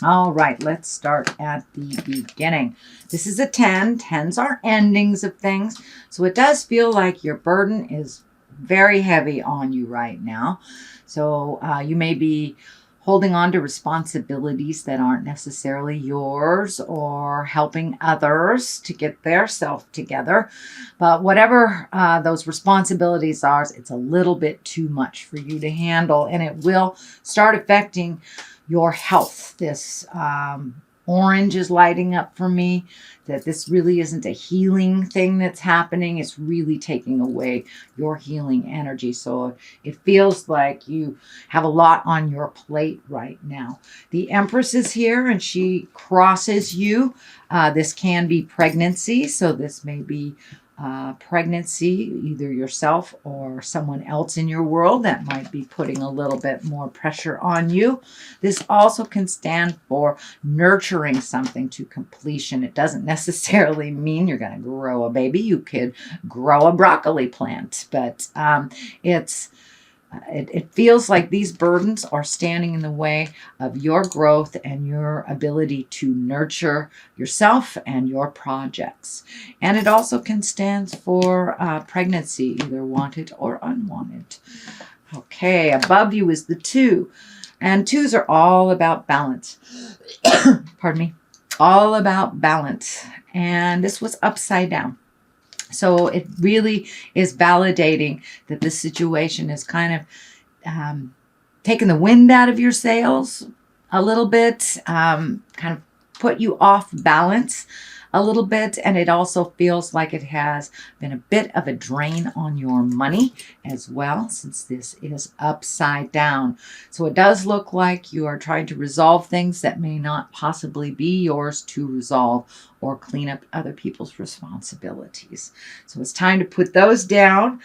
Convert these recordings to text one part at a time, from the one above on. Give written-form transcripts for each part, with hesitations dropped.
All right, let's start at the beginning. This is a 10. 10s are endings of things. So it does feel like your burden is very heavy on you right now. So you may be holding on to responsibilities that aren't necessarily yours or helping others to get their self together. But whatever those responsibilities are, it's a little bit too much for you to handle, and it will start affecting your health. This orange is lighting up for me that this really isn't a healing thing that's happening. It's really taking away your healing energy. So it feels like you have a lot on your plate right now. The Empress is here and she crosses you. This can be pregnancy. So this may be pregnancy, either yourself or someone else in your world that might be putting a little bit more pressure on you. This also can stand for nurturing something to completion. It doesn't necessarily mean you're going to grow a baby. You could grow a broccoli plant, but it feels like these burdens are standing in the way of your growth and your ability to nurture yourself and your projects. And it also can stand for pregnancy, either wanted or unwanted. Okay, above you is the 2. And 2s are all about balance. Pardon me. All about balance. And this was upside down. So it really is validating that this situation is kind of taking the wind out of your sails a little bit, kind of put you off balance a little bit. And it also feels like it has been a bit of a drain on your money as well, since this is upside down. So it does look like you are trying to resolve things that may not possibly be yours to resolve or clean up other people's responsibilities. So it's time to put those down,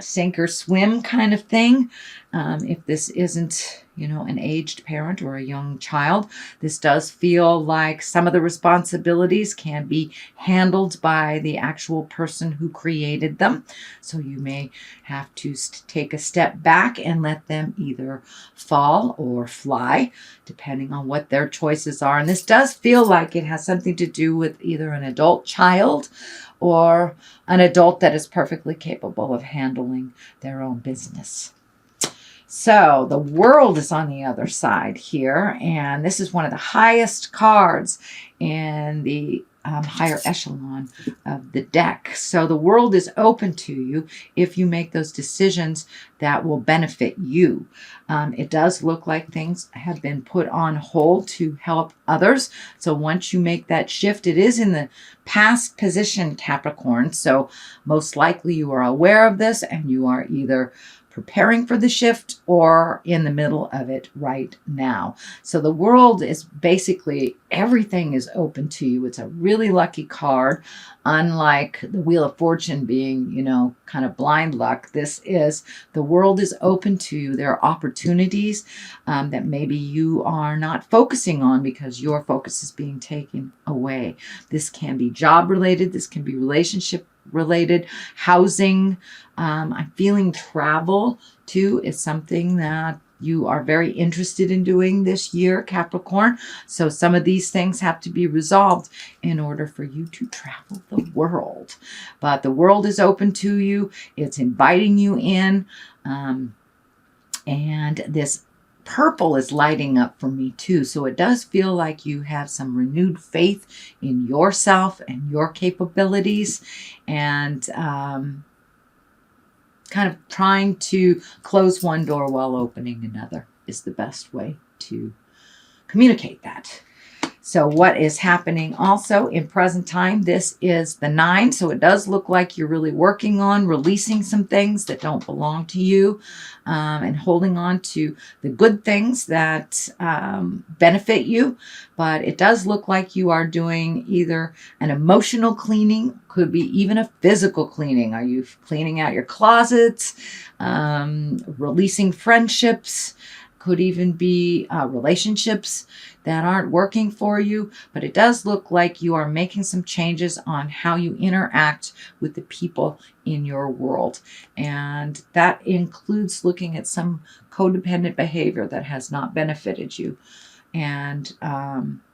sink or swim kind of thing. If this isn't, an aged parent or a young child, this does feel like some of the responsibilities can be handled by the actual person who created them. So you may have to take a step back and let them either fall or fly, depending on what their choices are. And this does feel like it has something to do with either an adult child or an adult that is perfectly capable of handling their own business. So the World is on the other side here, and this is one of the highest cards in the higher echelon of the deck. So the World is open to you if you make those decisions that will benefit you. It does look like things have been put on hold to help others. So once you make that shift, it is in the past position, Capricorn. So most likely you are aware of this and you are either preparing for the shift or in the middle of it right now. So the World is basically, everything is open to you. It's a really lucky card. Unlike the Wheel of Fortune being, kind of blind luck, this is, the World is open to you. There are opportunities that maybe you are not focusing on because your focus is being taken away. This can be job related. This can be relationship related, housing. I'm feeling travel too is something that you are very interested in doing this year, Capricorn. So some of these things have to be resolved in order for you to travel the world. But the World is open to you. It's inviting you in. And this purple is lighting up for me too. So it does feel like you have some renewed faith in yourself and your capabilities, and kind of trying to close one door while opening another is the best way to communicate that. So what is happening also in present time, this is the 9. So it does look like you're really working on releasing some things that don't belong to you, and holding on to the good things that benefit you. But it does look like you are doing either an emotional cleaning, could be even a physical cleaning. Are you cleaning out your closets, releasing friendships? Could even be relationships that aren't working for you, but it does look like you are making some changes on how you interact with the people in your world. And that includes looking at some codependent behavior that has not benefited you. And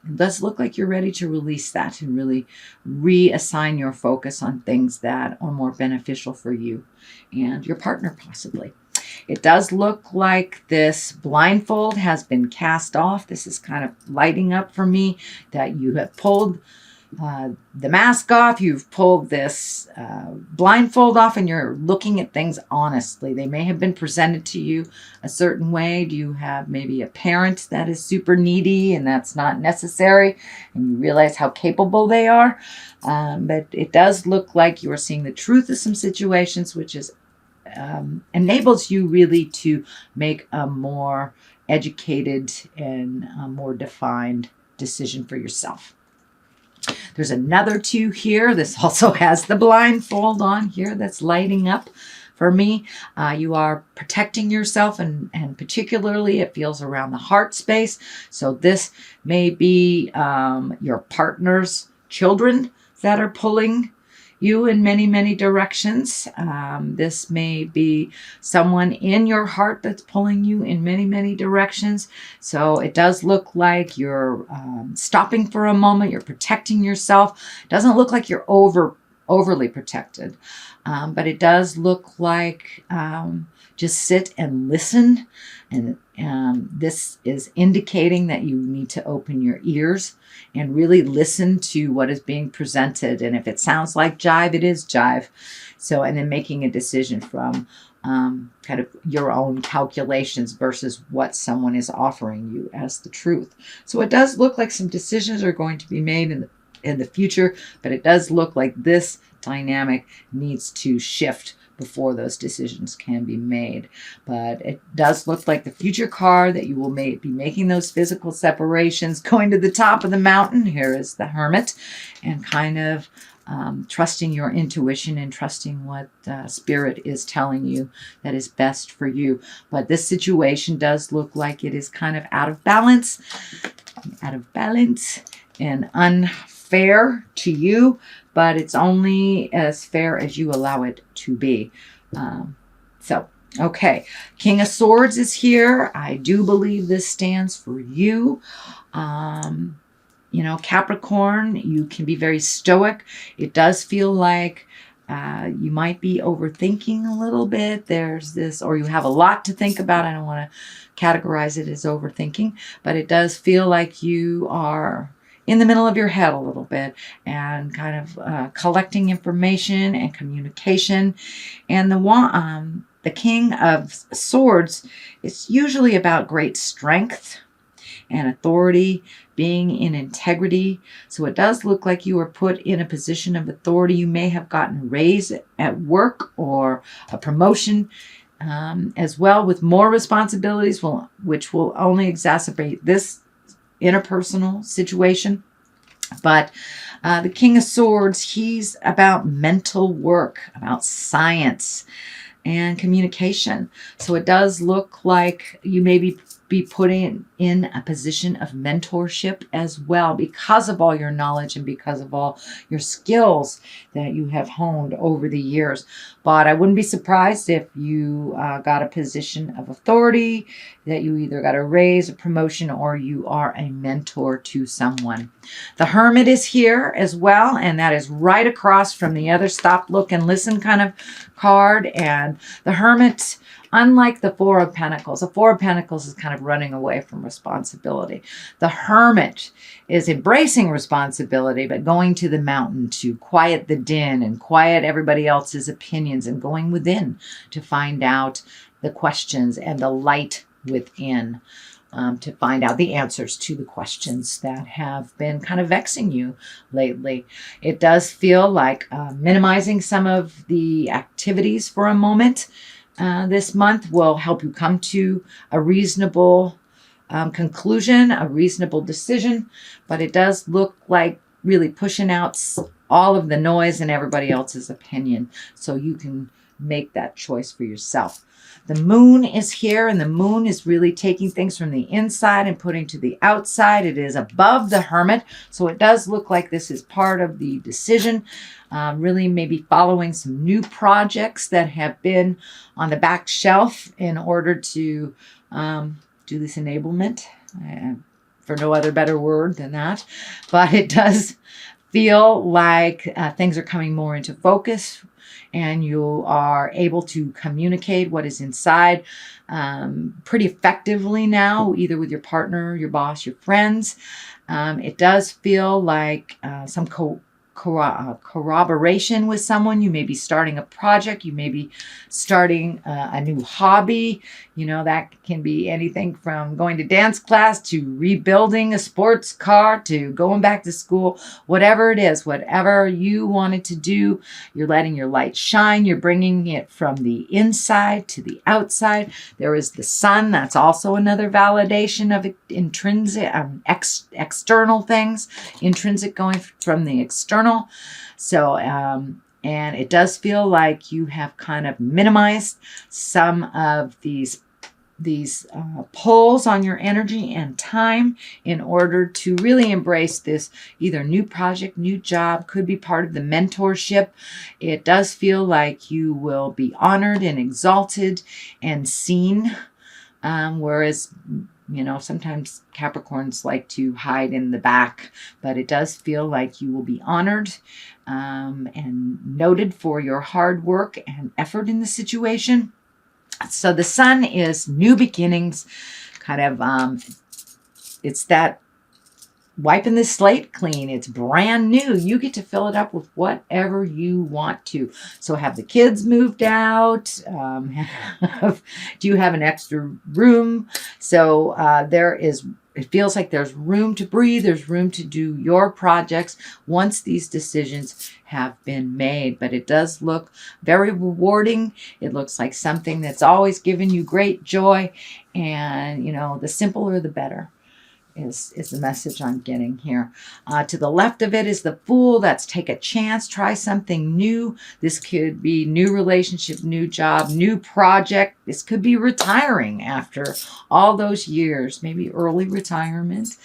it does look like you're ready to release that and really reassign your focus on things that are more beneficial for you and your partner, possibly. It does look like this blindfold has been cast off. This is kind of lighting up for me that you have pulled the mask off. You've pulled this blindfold off and you're looking at things honestly. They may have been presented to you a certain way. Do you have maybe a parent that is super needy and that's not necessary and you realize how capable they are? But it does look like you are seeing the truth of some situations, which is enables you really to make a more educated and more defined decision for yourself. There's another 2 here. This also has the blindfold on here that's lighting up for me. You are protecting yourself, and particularly it feels around the heart space. So this may be your partner's children that are pulling you in many, many directions. This may be someone in your heart that's pulling you in many, many directions. So it does look like you're stopping for a moment. You're protecting yourself. It doesn't look like you're overly protected, but it does look like just sit and listen. And this is indicating that you need to open your ears and really listen to what is being presented. And if it sounds like jive, it is jive. So, and then making a decision from kind of your own calculations versus what someone is offering you as the truth. So it does look like some decisions are going to be made in the future, but it does look like this dynamic needs to shift before those decisions can be made. But it does look like the future card that you will be making those physical separations, going to the top of the mountain. Here is the Hermit, and kind of trusting your intuition and trusting what Spirit is telling you that is best for you. But this situation does look like it is kind of out of balance and unfair to you, but it's only as fair as you allow it to be. Okay. King of Swords is here. I do believe this stands for you. Capricorn, you can be very stoic. It does feel like you might be overthinking a little bit. There's this, or you have a lot to think about. I don't want to categorize it as overthinking, but it does feel like you are in the middle of your head a little bit and kind of collecting information and communication. And the King of Swords is usually about great strength and authority, being in integrity. So it does look like you were put in a position of authority. You may have gotten a raise at work or a promotion as well, with more responsibilities, which will only exacerbate this interpersonal situation. But the King of Swords, he's about mental work, about science and communication. So it does look like you may be put in a position of mentorship as well, because of all your knowledge and because of all your skills that you have honed over the years. But I wouldn't be surprised if you got a position of authority, that you either got a raise, a promotion, or you are a mentor to someone. The Hermit is here as well, and that is right across from the other stop, look, and listen kind of card. And the Hermit, unlike the Four of Pentacles, the Four of Pentacles is kind of running away from responsibility. The Hermit is embracing responsibility, but going to the mountain to quiet the din and quiet everybody else's opinions and going within to find out the questions and the light within, to find out the answers to the questions that have been kind of vexing you lately. It does feel like minimizing some of the activities for a moment this month will help you come to a reasonable conclusion, a reasonable decision. But it does look like really pushing out all of the noise and everybody else's opinion so you can make that choice for yourself. The Moon is here, and the Moon is really taking things from the inside and putting to the outside. It is above the Hermit, so it does look like this is part of the decision. Really maybe following some new projects that have been on the back shelf in order to do this enablement. for no other better word than that. But it does feel like things are coming more into focus, and you are able to communicate what is inside pretty effectively now, either with your partner, your boss, your friends. It does feel like some corroboration with someone. You may be starting a project. You may be starting a new hobby. You know, that can be anything from going to dance class to rebuilding a sports car to going back to school. Whatever it is, whatever you wanted to do, you're letting your light shine. You're bringing it from the inside to the outside. There is the sun. That's also another validation of intrinsic, external things, intrinsic going from the external. So, and it does feel like you have kind of minimized some of these pulls on your energy and time in order to really embrace this either new project, new job, could be part of the mentorship. It does feel like you will be honored and exalted and seen, whereas sometimes Capricorns like to hide in the back, but it does feel like you will be honored and noted for your hard work and effort in the situation. So the sun is new beginnings, kind of, it's that wiping the slate clean. It's brand new. You get to fill it up with whatever you want to. So have the kids moved out? Do you have an extra room? So it feels like there's room to breathe. There's room to do your projects once these decisions have been made. But it does look very rewarding. It looks like something that's always given you great joy. And, the simpler, the better. Is the message I'm getting here. To the left of it is the Fool. That's take a chance, try something new. This could be new relationship, new job, new project. This could be retiring after all those years, maybe early retirement.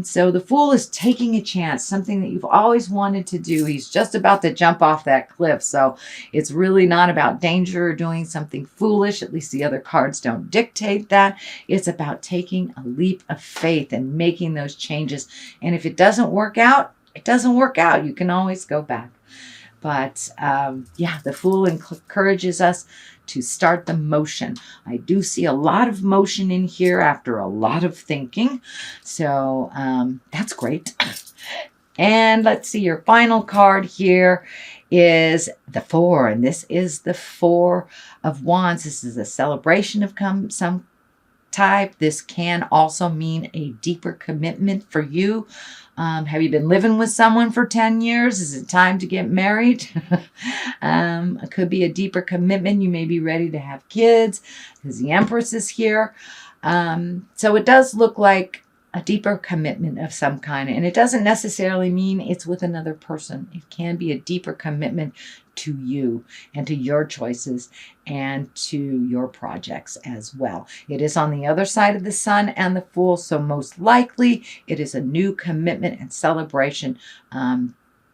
So the Fool is taking a chance, something that you've always wanted to do. He's just about to jump off that cliff. So it's really not about danger or doing something foolish. At least the other cards don't dictate that. It's about taking a leap of faith and making those changes. And if it doesn't work out, it doesn't work out. You can always go back. But the Fool encourages us to start the motion. I do see a lot of motion in here after a lot of thinking. So that's great. And let's see, your final card here is the Four. And this is the Four of Wands. This is a celebration of some type. This can also mean a deeper commitment for you. Have you been living with someone for 10 years? Is it time to get married? It could be a deeper commitment. You may be ready to have kids because the Empress is here. So it does look like a deeper commitment of some kind. And it doesn't necessarily mean it's with another person. It can be a deeper commitment to you and to your choices and to your projects as well. It is on the other side of the Sun and the Fool, so most likely it is a new commitment and celebration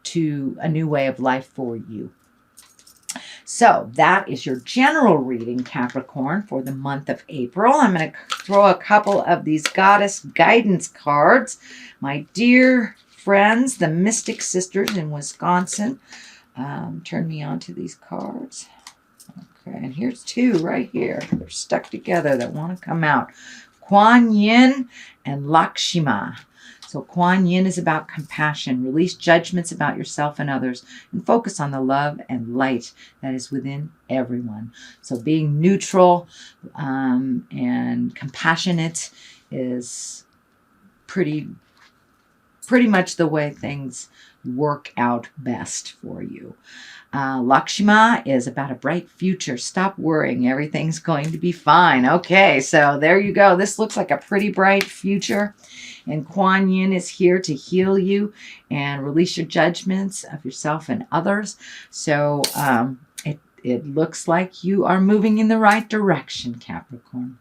to a new way of life for you. So that is your general reading, Capricorn, for the month of April. I'm going to throw a couple of these Goddess Guidance cards. My dear friends, the Mystic Sisters in Wisconsin, turn me on to these cards. Okay, and here's two right here. They're stuck together that want to come out. Kuan Yin and Lakshmi. So Kuan Yin is about compassion. Release judgments about yourself and others and focus on the love and light that is within everyone. So being neutral and compassionate is pretty much the way things work out best for you. Lakshmi is about a bright future. Stop worrying. Everything's going to be fine. Okay, so there you go. This looks like a pretty bright future. And Kuan Yin is here to heal you and release your judgments of yourself and others. So it looks like you are moving in the right direction, Capricorn.